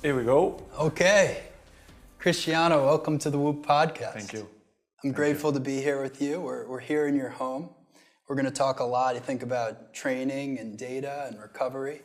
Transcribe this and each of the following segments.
Here we go. Okay. Cristiano, welcome to the Whoop Podcast. Thank you. I'm grateful to be here with you. We're here in your home. We're going to talk a lot, I think, about training and data and recovery.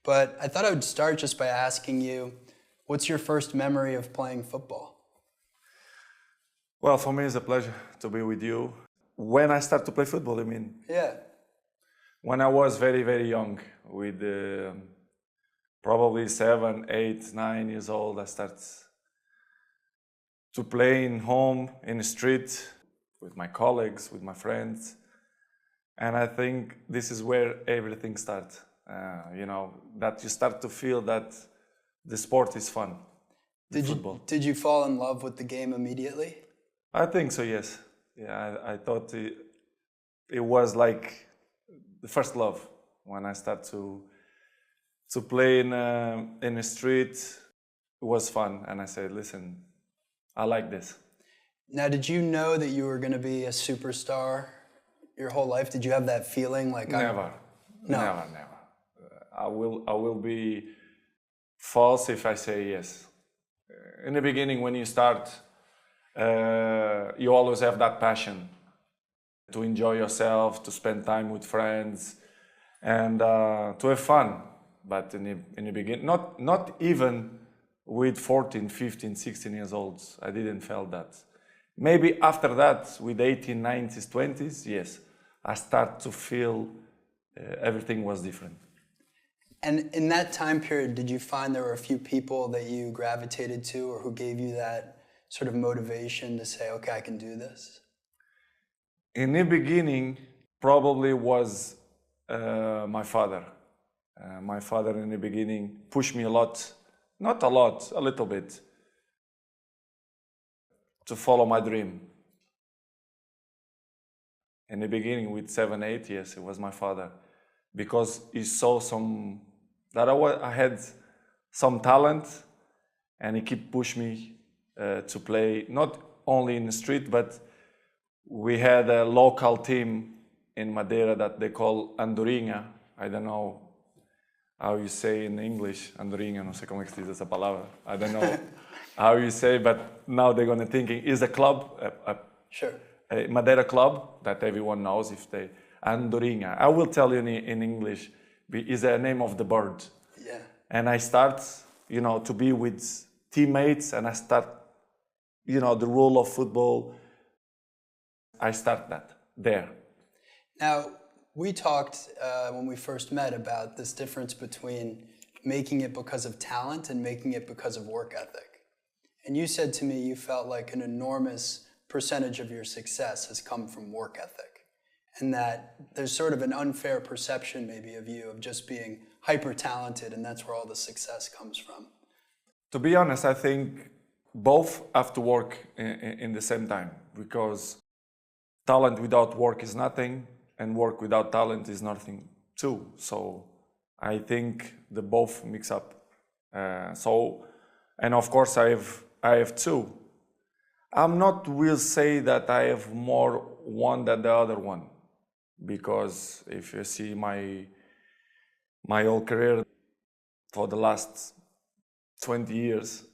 But I thought I would start just by asking you, what's your first memory of playing football? Well, for me, it's a pleasure to be with you. When I started to play football, I mean? Yeah. When I was very, very young, with probably 7, 8, 9 years old, I started to play in home, in the street, with my colleagues, with my friends. And I think this is where everything starts. That you start to feel that the sport is fun. Did you fall in love with the game immediately? I think so, yes. Yeah, I thought it was like the first love when I started to play in the street. It was fun, and I said, listen, I like this. Now, did you know that you were going to be a superstar your whole life? Did you have that feeling like Never. No. Never. I will be false if I say yes. In the beginning, when you start, you always have that passion to enjoy yourself, to spend time with friends, and to have fun. But in the beginning, not even with 14, 15, 16 years old, I didn't feel that. Maybe after that, with 18, 19s, 20s, yes, I start to feel everything was different. And in that time period, did you find there were a few people that you gravitated to or who gave you that sort of motivation to say, okay, I can do this? In the beginning, probably was my father. My father in the beginning pushed me a lot, not a lot, a little bit, to follow my dream. In the beginning, with 7, 8 years, it was my father, because he saw that I had some talent, and he kept pushing me to play, not only in the street, but we had a local team in Madeira that they call Andorinha. I don't know how you say in English, Andorinha, não sei como é que se diz essa palavra. I don't know how you say, but now they're going to think it's a club, Sure. a Madeira club that everyone knows if they, Andorinha. I will tell you in English, is the name of the bird. Yeah. And I start, to be with teammates, and I start, the rule of football. I start that there. Now, we talked when we first met about this difference between making it because of talent and making it because of work ethic. And you said to me you felt like an enormous percentage of your success has come from work ethic, and that there's sort of an unfair perception maybe of you of just being hyper talented, and that's where all the success comes from. To be honest, I think both have to work in the same time, because talent without work is nothing, and work without talent is nothing too. So I think the both mix up. And of course I have two. I'm not will say that I have more one than the other one, because if you see my whole career for the last 20 years,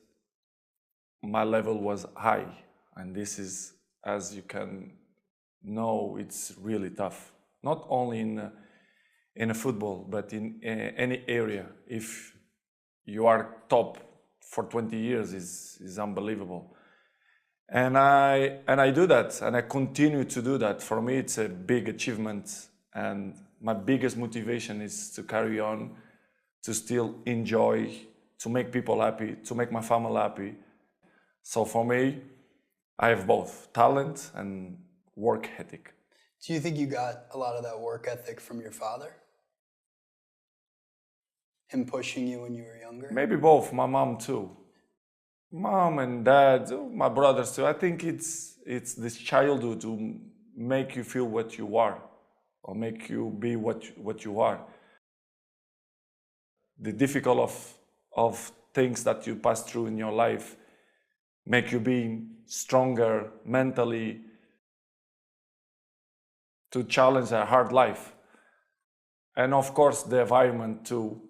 my level was high, and this is, as you can know, it's really tough. Not only in a football, but in any area. If you are top for 20 years, is unbelievable. And I do that, and I continue to do that. For me, it's a big achievement, and my biggest motivation is to carry on, to still enjoy, to make people happy, to make my family happy. So for me, I have both talent and work ethic. Do you think you got a lot of that work ethic from your father? Him pushing you when you were younger? Maybe both, my mom too. Mom and dad, my brothers too. I think it's this childhood to make you feel what you are, or make you be what you are. The difficult of things that you pass through in your life make you be stronger mentally to challenge a hard life. And of course, the environment too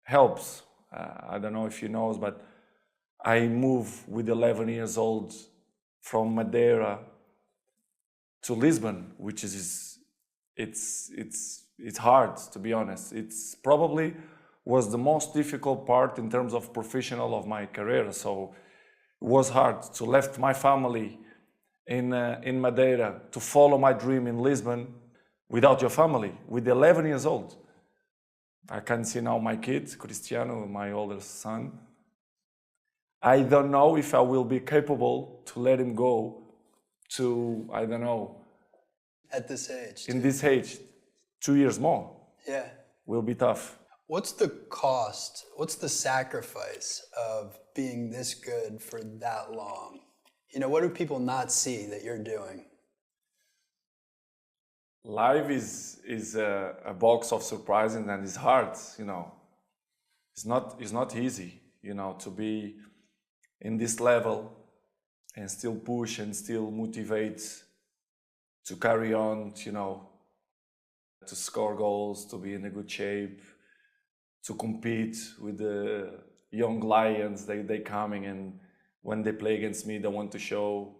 helps. I don't know if you know, but I moved with 11 years old from Madeira to Lisbon, which is it's hard, to be honest. It's probably was the most difficult part in terms of professional of my career. So it was hard to left my family in Madeira to follow my dream in Lisbon without your family, with 11 years old. I can see now my kid, Cristiano, my older son. I don't know if I will be capable to let him go to, I don't know, At this age. in this age, 2 years more. Yeah. Will be tough. What's the cost? What's the sacrifice of being this good for that long? You know, what do people not see that you're doing? Life is a box of surprises and it's hard, you know. It's not easy, you know, to be in this level and still push and still motivate to carry on, you know, to score goals, to be in a good shape, to compete with the young lions. They coming, and when they play against me, they want to show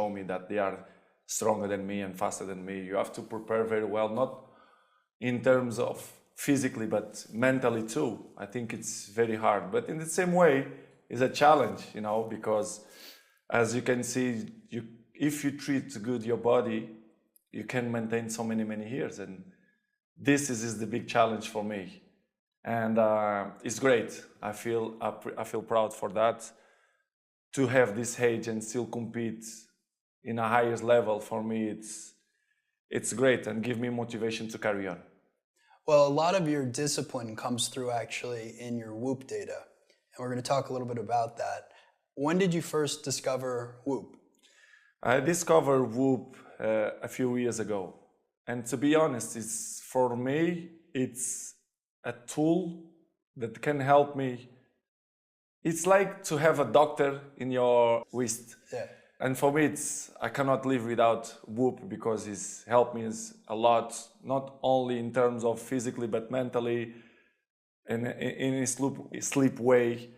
me that they are stronger than me and faster than me. You have to prepare very well, not in terms of physically, but mentally too. I think it's very hard, but in the same way, it's a challenge, you know, because as you can see, if you treat good your body, you can maintain so many years, and this is the big challenge for me, and it's great. I feel proud for that, to have this age and still compete in a higher level. For me, it's great and give me motivation to carry on. Well, a lot of your discipline comes through actually in your Whoop data, and we're going to talk a little bit about that. When did you first discover Whoop? I discovered Whoop a few years ago, and to be honest, for me it's a tool that can help me. It's like to have a doctor in your wrist. Yeah. And for me, I cannot live without Whoop, because it's helped me a lot, not only in terms of physically, but mentally, in a sleep way.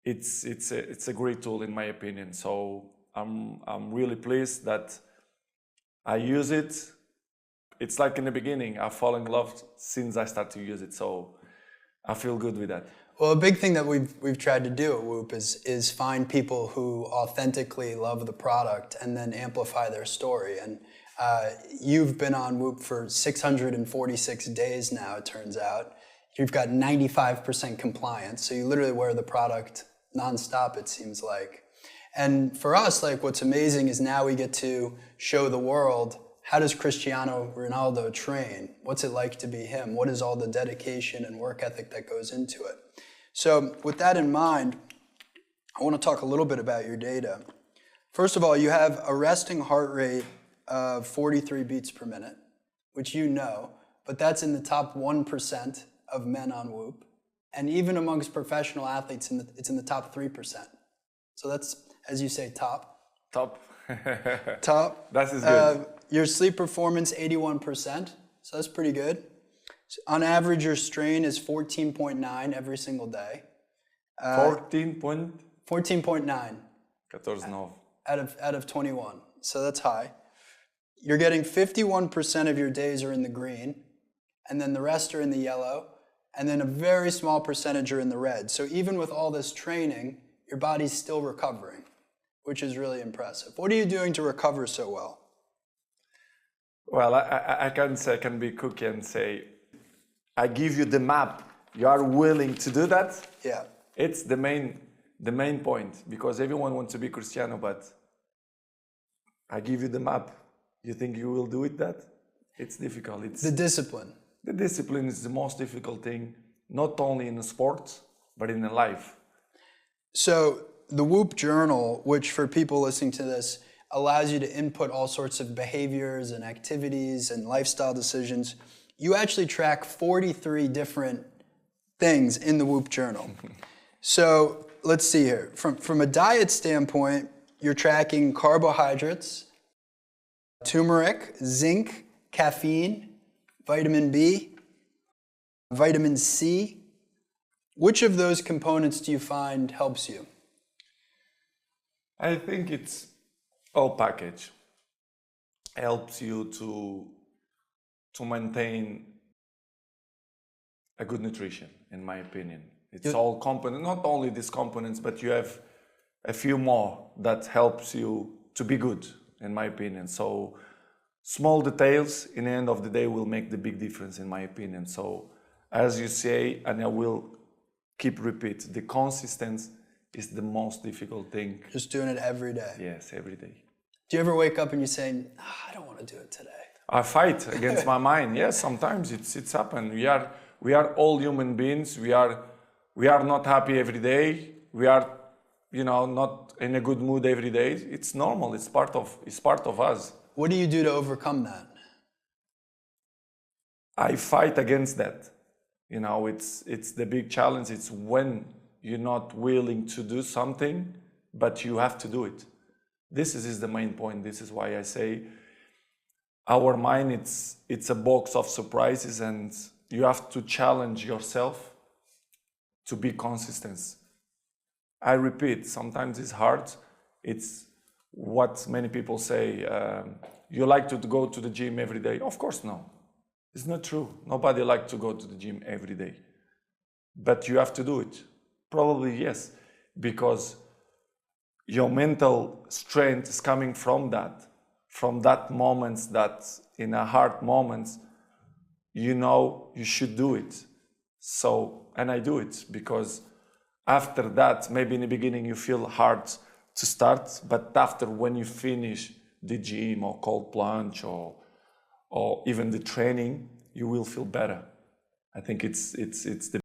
It's a great tool in my opinion. So I'm really pleased that I use it. It's like in the beginning, I fall in love since I start to use it. So I feel good with that. Well, a big thing that we've tried to do at Whoop is find people who authentically love the product and then amplify their story. And you've been on Whoop for 646 days now, it turns out. You've got 95% compliance, so you literally wear the product nonstop, it seems like. And for us, like, what's amazing is now we get to show the world, how does Cristiano Ronaldo train? What's it like to be him? What is all the dedication and work ethic that goes into it? So with that in mind, I want to talk a little bit about your data. First of all, you have a resting heart rate of 43 beats per minute, which you know, but that's in the top 1% of men on Whoop. And even amongst professional athletes, it's in the top 3%. So that's, as you say, top. Top. Top. That is good. Your sleep performance, 81%. So that's pretty good. So on average, your strain is 14.9 every single day. 14.9. 14.9 out of 21. So that's high. You're getting 51% of your days are in the green, and then the rest are in the yellow, and then a very small percentage are in the red. So even with all this training, your body's still recovering, which is really impressive. What are you doing to recover so well? Well, I can be cookie and say, I give you the map. You are willing to do that? Yeah. It's the main point, because everyone wants to be Cristiano, but I give you the map. You think you will do it that? It's difficult. It's the discipline. The discipline is the most difficult thing, not only in the sport, but in the life. So the Whoop Journal, which for people listening to this, allows you to input all sorts of behaviors and activities and lifestyle decisions. You actually track 43 different things in the Whoop Journal. So let's see here. From a diet standpoint, you're tracking carbohydrates, turmeric, zinc, caffeine, vitamin B, vitamin C, Which of those components do you find helps you? I think it's all package. Helps you to maintain a good nutrition, in my opinion. It's all component, not only these components, but you have a few more that helps you to be good, in my opinion. So small details in the end of the day will make the big difference, in my opinion. So as you say, and I will keep repeat, the consistency is the most difficult thing. Just doing it every day. Yes, every day. Do you ever wake up and you say, I don't want to do it today? I fight against my mind. Yes, sometimes it's happened. We are all human beings. We are not happy every day. We are, not in a good mood every day. It's normal. It's part of us. What do you do to overcome that? I fight against that. It's the big challenge. It's when you're not willing to do something, but you have to do it. This is the main point. This is why I say our mind, it's a box of surprises, and you have to challenge yourself to be consistent. I repeat, sometimes it's hard. It's what many people say, you like to go to the gym every day. Of course, no. It's not true. Nobody likes to go to the gym every day. But you have to do it. Probably yes, because your mental strength is coming from that moments, that in a hard moments, you should do it. So, and I do it because after that, maybe in the beginning you feel hard to start, but after when you finish the gym or cold plunge or even the training, you will feel better. I think it's the